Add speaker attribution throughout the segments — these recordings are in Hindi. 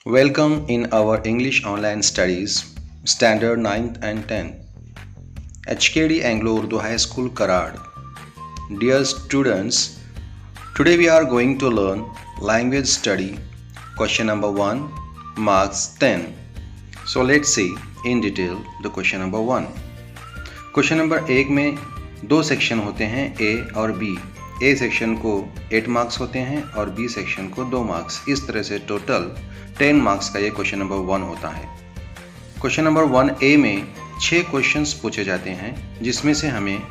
Speaker 1: Welcome in our English online studies, Standard 9th and 10th, HKD Anglo-Urdu High School, Karad. Dear students, today we are going to learn language study, question number 1, marks 10. So let's see in detail the question number 1. Question number 1 में दो सेक्शन होते हैं A और B. A सेक्शन को 8 मार्क्स होते हैं और B सेक्शन को 2 मार्क्स. इस तरह से टोटल 10 मार्क्स का ये क्वेश्चन नंबर 1 होता है. क्वेश्चन नंबर 1A में 6 क्वेश्चंस पूछे जाते हैं जिसमें से हमें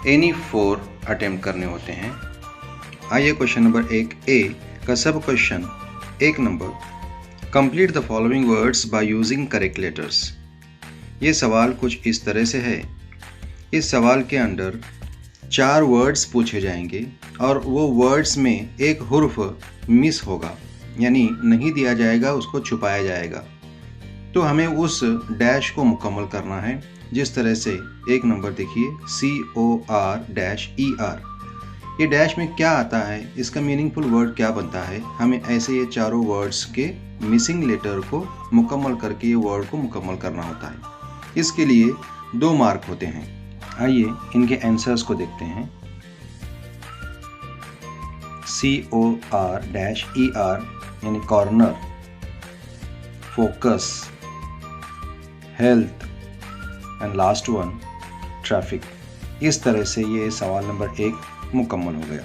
Speaker 1: एनी 4 अटेम्प्ट करने होते हैं. आइए क्वेश्चन नंबर 1A का सब question 1 number, complete the following words by using correct letters. ये सवाल कुछ इस तरह से है. इस सवाल के अंदर 4 वर्ड्स पूछे जाएंगे और वो वर्ड्स में एक हुर्फ मिस होगा, यानी नहीं दिया जाएगा, उसको छुपाया जाएगा. तो हमें उस डैश को मुकम्मल करना है. जिस तरह से 1 नंबर देखिए, COR-ER. ये डैश में क्या आता है, इसका मीनिंगफुल वर्ड क्या बनता है, हमें ऐसे ये चारों वर्ड्स के मिसिंग लेटर को मुकम्मल करके ये वर्ड को मुकम्मल करना होता है. इसके लिए 2 मार्क होते हैं. आइए इनके आंसर्स को देखते हैं. COR-ER यानी corner, focus, health and last one traffic. इस तरह से ये सवाल नंबर 1 मुकम्मल हो गया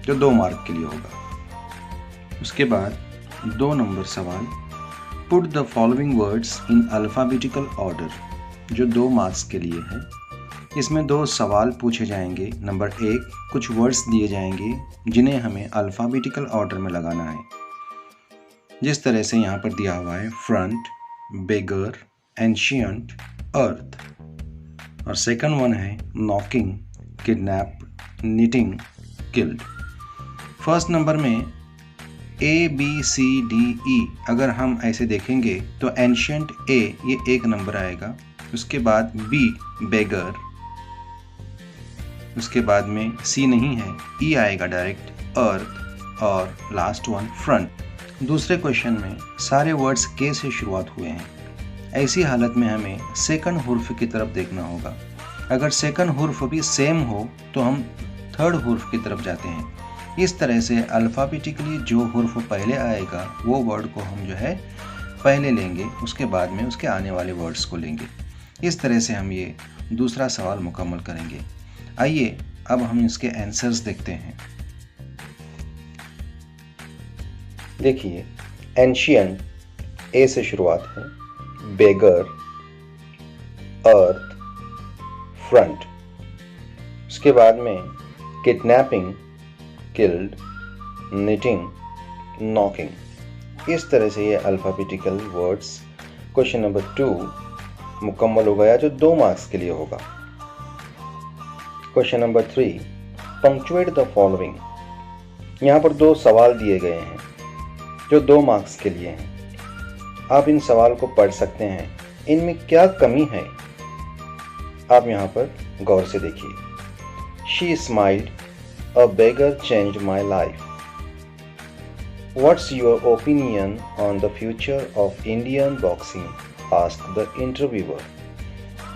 Speaker 1: जो 2 मार्क के लिए होगा. उसके बाद 2 नंबर सवाल, put the following words in alphabetical order, जो 2 मार्क्स के लिए है. इसमें 2 सवाल पूछे जाएंगे. नंबर 1, कुछ वर्ड्स दिए जाएंगे जिन्हें हमें अल्फ़ाबेटिकल ऑर्डर में लगाना है. जिस तरह से यहाँ पर दिया हुआ है, फ्रंट, बेगर, एंशियंट, अर्थ. और सेकंड वन है knocking, kidnap, knitting, killed. First number में ABCDE अगर हम ऐसे देखेंगे तो एंशियंट A ये 1 नंबर आएगा. उसके बाद B बेगर, उसके बाद में C नहीं है, E आएगा डायरेक्ट, अर्थ, और लास्ट वन फ्रंट. दूसरे क्वेश्चन में सारे वर्ड्स K से शुरुआत हुए हैं. ऐसी हालत में हमें सेकंड हुर्फ की तरफ देखना होगा. अगर सेकंड हुर्फ भी सेम हो तो हम थर्ड हुर्फ की तरफ जाते हैं. इस तरह से अल्फ़ाबेटिकली जो हुर्फ पहले आएगा वो वर्ड को हम जो है पहले लेंगे, उसके बाद में उसके आने वाले वर्ड्स को लेंगे. इस तरह से हम ये दूसरा सवाल मुकम्मल करेंगे. आइए अब हम इसके आंसर्स देखते हैं. देखिए, एंशियंट A से शुरुआत है, बेगर, अर्थ, फ्रंट. उसके बाद में किडनैपिंग, किल्ड, निटिंग, नॉकिंग. इस तरह से ये अल्फ़ाबेटिकल वर्ड्स क्वेश्चन नंबर 2 मुकम्मल हो गया जो 2 मार्क्स के लिए होगा. Question number 3, punctuate the following. यहाँ पर 2 सवाल दिए गए हैं जो 2 मार्क्स के लिए हैं. आप इन सवाल को पढ़ सकते हैं. इनमें क्या कमी है आप यहाँ पर गौर से देखिए. She smiled, a beggar changed my life. What's your opinion on the future of Indian boxing, asked the interviewer.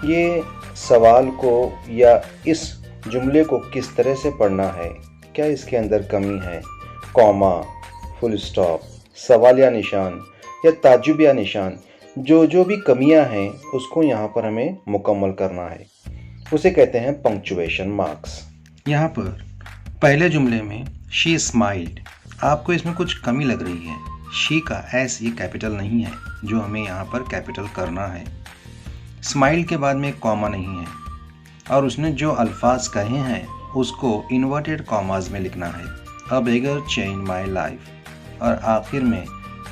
Speaker 1: ये सवाल को या इस जुमले को किस तरह से पढ़ना है, क्या इसके अंदर कमी है, कॉमा, फुल स्टॉप, सवालिया निशान या ताजुबिया निशान, जो भी कमियां हैं उसको यहाँ पर हमें मुकम्मल करना है. उसे कहते हैं पंक्चुएशन मार्क्स. यहाँ पर पहले जुमले में शी स्माइल्ड, आपको इसमें कुछ कमी लग रही है. शी का एस ये कैपिटल नहीं है जो हमें यहाँ पर कैपिटल करना है. स्माइल के बाद में एक कॉमा नहीं है और उसने जो अल्फाज कहे हैं उसको इन्वर्टेड कॉमाज में लिखना है. अ बेगर चेंज माई लाइफ. और आखिर में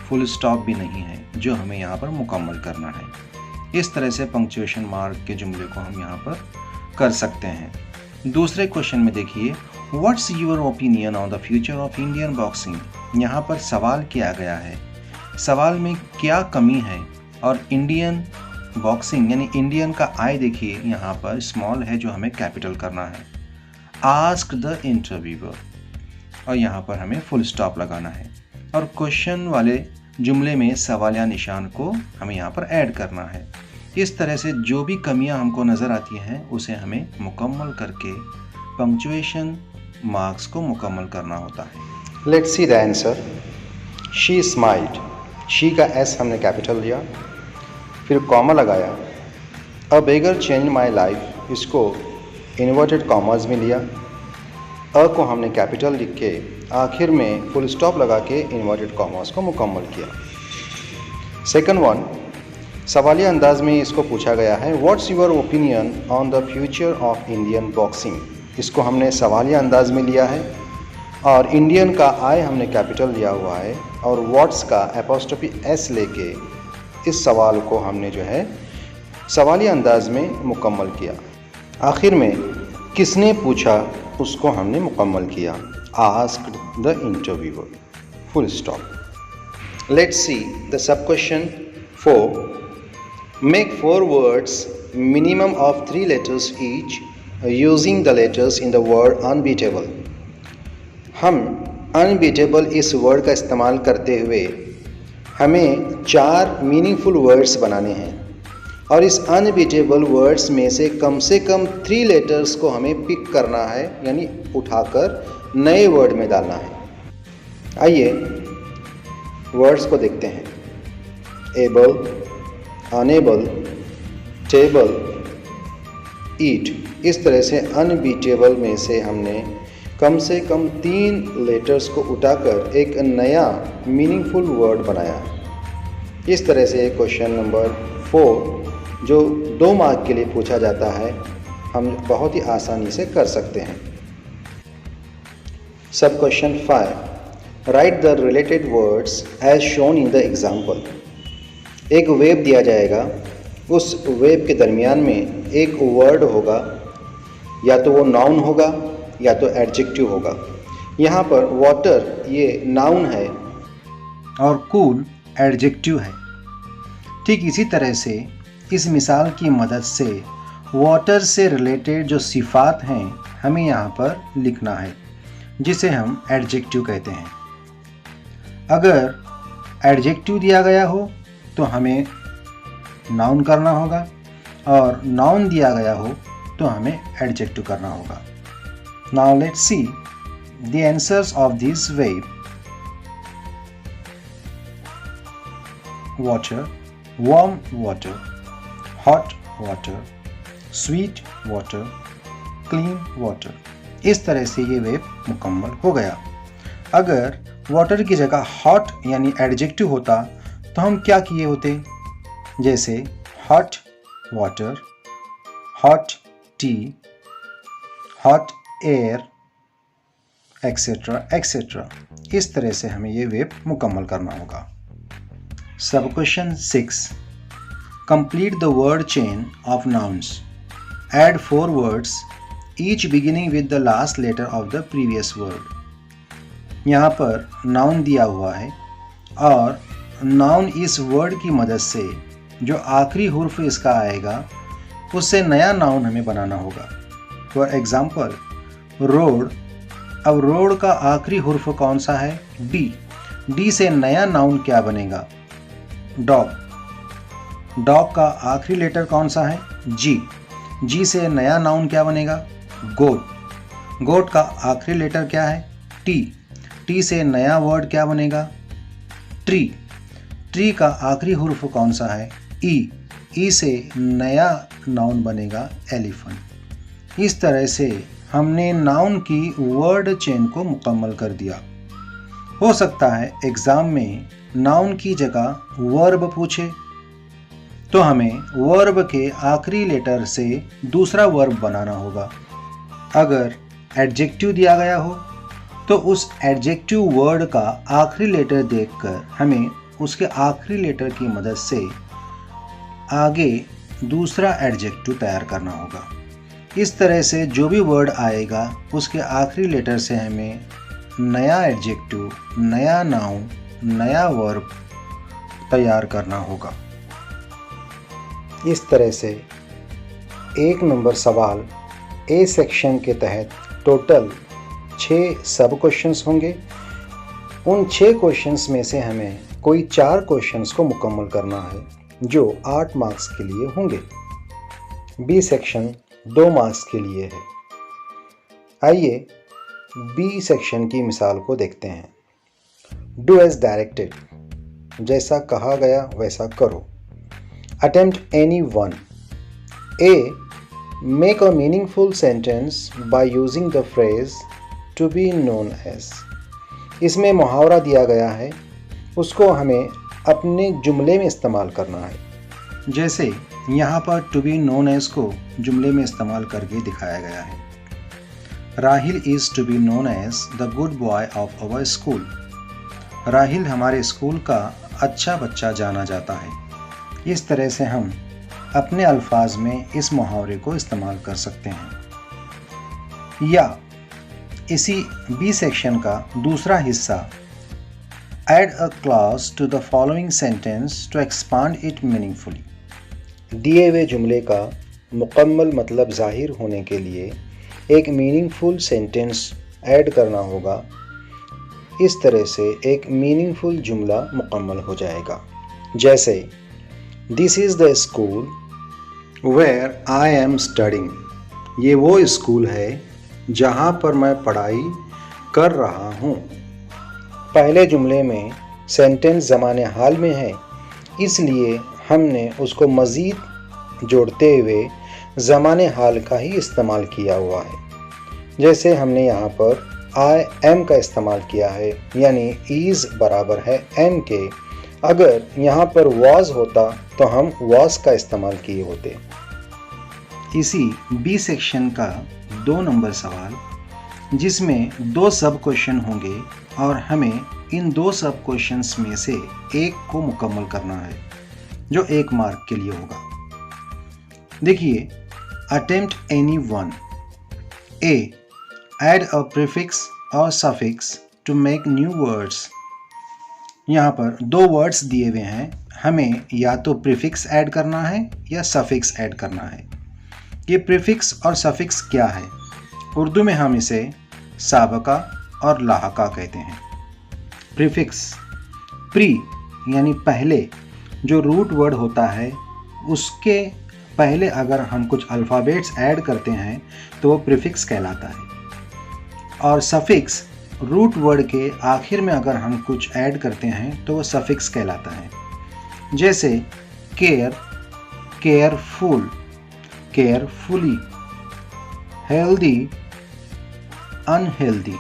Speaker 1: फुल स्टॉप भी नहीं है जो हमें यहाँ पर मुकम्मल करना है. इस तरह से पंक्चुएशन मार्क के जुमले को हम यहाँ पर कर सकते हैं. दूसरे क्वेश्चन में देखिए, what's your opinion on the future of Indian boxing. यहाँ पर सवाल किया गया है, सवाल में क्या कमी है, और इंडियन बॉक्सिंग यानी इंडियन का आई देखिए यहाँ पर स्मॉल है जो हमें कैपिटल करना है. आस्क द इंटरव्यूअर, और यहाँ पर हमें फुल स्टॉप लगाना है. और क्वेश्चन वाले जुमले में सवालिया निशान को हमें यहाँ पर ऐड करना है। इस तरह से जो भी कमियां हमको नज़र आती हैं उसे हमें मुकम्मल करके पंक्चुएशन मार्क्स को मुकम्मल करना होता है।
Speaker 2: Let's see the answer. She smiled, she का एस हमने कैपिटल लिया, फिर कॉमा लगाया। अ बेगर चेंज माई लाइफ, इसको इन्वर्टेड कॉमास में लिया। अ को हमने कैपिटल लिख के आखिर में फुल स्टॉप लगा के इन्वर्टेड कॉमास को मुकम्मल किया। सेकंड वन, सवालिया अंदाज में इसको पूछा गया है, what's your opinion on the future of Indian boxing. इसको हमने सवालिया अंदाज में लिया है और इंडियन का आई हमने कैपिटल लिया हुआ है और व्हाट्स का एपोस्ट्रोफी एस लेके इस सवाल को हमने जो है सवालिया अंदाज में मुकम्मल किया। आखिर में किसने पूछा उसको हमने मुकम्मल किया। Asked the interviewer, full stop. Let's see the sub question 4। Make 4 words minimum of 3 letters each using the letters in the word unbeatable। हम unbeatable इस वर्ड का इस्तेमाल करते हुए हमें 4 मीनिंगफुल वर्ड्स बनाने हैं और इस अनबीटेबल वर्ड्स में से कम 3 लेटर्स को हमें पिक करना है, यानी उठाकर नए वर्ड में डालना है। आइए वर्ड्स को देखते हैं। एबल, अनेबल, टेबल, ईट। इस तरह से अनबीटेबल में से हमने कम 3 लेटर्स को उठाकर एक नया मीनिंगफुल वर्ड बनाया। इस तरह से क्वेश्चन नंबर 4 जो 2 मार्क के लिए पूछा जाता है हम बहुत ही आसानी से कर सकते हैं। Sub question 5, write the related words as shown in the example. एक वेब दिया जाएगा, उस वेब के दरमियान में एक वर्ड होगा, या तो वो नाउन होगा या तो एडजेक्टिव होगा। यहाँ पर वाटर ये नाउन है
Speaker 1: और कूल एडजेक्टिव है। ठीक इसी तरह से इस मिसाल की मदद से वाटर से रिलेटेड जो सिफात हैं हमें यहाँ पर लिखना है, जिसे हम एडजेक्टिव कहते हैं। अगर एडजेक्टिव दिया गया हो तो हमें नाउन करना होगा और नाउन दिया गया हो तो हमें एडजेक्टिव करना होगा। Now let's see the answers of this web. Water, warm water, hot water, sweet water, clean water. इस तरह से ये वेब मुकम्मल हो गया। अगर वाटर की जगह हॉट यानी एडजेक्टिव होता तो हम क्या किए होते, जैसे hot water, hot T, hot air, etcetera etcetera. इस तरह से हमें ये वेब मुकम्मल करना होगा। Sub question 6, complete the word chain of nouns. Add 4 words each beginning with the last letter of the previous word. यहाँ पर नाउन दिया हुआ है और नाउन इस वर्ड की मदद से जो आखिरी हुर्फ इसका आएगा उससे नया नाउन हमें बनाना होगा। For example road. अब रोड का आखिरी हुर्फ कौन सा है, डी। डी से नया नाउन क्या बनेगा, डॉग। डॉग का आखिरी लेटर कौन सा है, जी। जी से नया नाउन क्या बनेगा, गोट। गोट का आखिरी लेटर क्या है, टी। टी से नया वर्ड क्या बनेगा, ट्री। ट्री का आखिरी हुर्फ कौन सा है, ई। ई से नया नाउन बनेगा एलिफेंट। इस तरह से हमने नाउन की वर्ड चेन को मुकम्मल कर दिया। हो सकता है एग्ज़ाम में नाउन की जगह वर्ब पूछे तो हमें वर्ब के आखिरी लेटर से दूसरा वर्ब बनाना होगा। अगर एडजेक्टिव दिया गया हो तो उस एडजेक्टिव वर्ड का आखिरी लेटर देखकर हमें उसके आखिरी लेटर की मदद से आगे दूसरा एडजेक्टिव तैयार करना होगा। इस तरह से जो भी वर्ड आएगा उसके आखिरी लेटर से हमें नया एडजेक्टिव, नया नाउन, नया वर्ब तैयार करना होगा।
Speaker 2: इस तरह से 1 नंबर सवाल ए सेक्शन के तहत टोटल 6 सब क्वेश्चंस होंगे। उन 6 क्वेश्चंस में से हमें कोई 4 क्वेश्चंस को मुकम्मल करना है जो 8 मार्क्स के लिए होंगे। बी सेक्शन 2 मार्क्स के लिए है। आइए बी सेक्शन की मिसाल को देखते हैं। डू एज डायरेक्टेड, जैसा कहा गया वैसा करो। Attempt any one. A, make a meaningful sentence by using the phrase to be known as. इसमें मुहावरा दिया गया है, उसको हमें अपने जुमले में इस्तेमाल करना है। जैसे यहाँ पर टू बी नोन एज को जुमले में इस्तेमाल करके दिखाया गया है। Rahil is to be known as the good boy of our school. Rahil हमारे स्कूल का अच्छा बच्चा जाना जाता है। इस तरह से हम अपने अल्फाज में इस मुहावरे को इस्तेमाल कर सकते हैं। या इसी बी सेक्शन का दूसरा हिस्सा, add a clause to the following sentence to expand it meaningfully. दिए हुए जुमले का मुकम्मल मतलब जाहिर होने के लिए एक मीनिंगफुल सेंटेंस ऐड करना होगा। इस तरह से एक मीनिंगफुल जुमला मुकम्मल हो जाएगा। जैसे this is the school where I am studying. ये वो स्कूल है जहाँ पर मैं पढ़ाई कर रहा हूँ। पहले जुमले में सेंटेंस ज़माने हाल में है, इसलिए हमने उसको मज़ीद जोड़ते हुए ज़माने हाल का ही इस्तेमाल किया हुआ है। जैसे हमने यहाँ पर आई एम का इस्तेमाल किया है, यानी इज़ बराबर है एम के। अगर यहाँ पर वॉज होता तो हम वॉज का इस्तेमाल किए होते। इसी बी सेक्शन का 2 नंबर सवाल, जिसमें 2 सब क्वेश्चन होंगे और हमें इन 2 सब क्वेश्चंस में से एक को मुकम्मल करना है जो 1 मार्क के लिए होगा। देखिए, attempt any one. A, add a prefix और suffix to make new words. यहाँ पर 2 वर्ड्स दिए हुए हैं, हमें या तो प्रीफिक्स ऐड करना है या सफिक्स ऐड करना है। ये प्रीफिक्स और सफिक्स क्या है? उर्दू में हम इसे साबका और लाहका कहते हैं। प्रीफिक्स, प्री यानी पहले, जो रूट वर्ड होता है उसके पहले अगर हम कुछ अल्फ़ाबेट्स ऐड करते हैं तो वो प्रीफिक्स कहलाता है। और सफिक्स, रूट वर्ड के आखिर में अगर हम कुछ ऐड करते हैं तो वो सफिक्स कहलाता है। जैसे care, careful, carefully, healthy, unhealthy.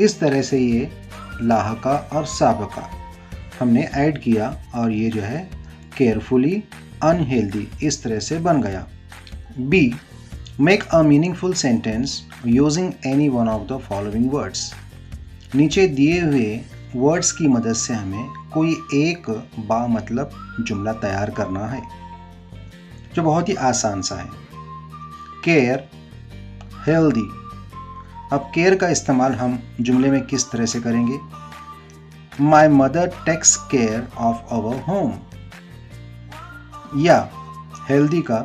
Speaker 2: इस तरह से ये लाहका और साबका हमने ऐड किया और ये जो है केयरफुली, अनहेल्दी इस तरह से बन गया। B, make a meaningful sentence using any one of the following words. नीचे दिए हुए वर्ड्स की मदद से हमें कोई एक बा मतलब जुमला तैयार करना है जो बहुत ही आसान सा है। Care, healthy. अब केयर का इस्तेमाल हम जुमले में किस तरह से करेंगे? My mother takes care of our home. या हेल्दी का,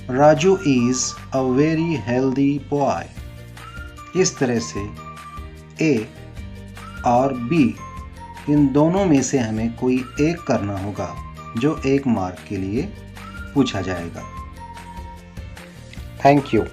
Speaker 2: Raju is a very healthy boy. इस तरह से ए और बी, इन दोनों में से हमें कोई एक करना होगा जो 1 मार्क के लिए पूछा जाएगा। Thank you.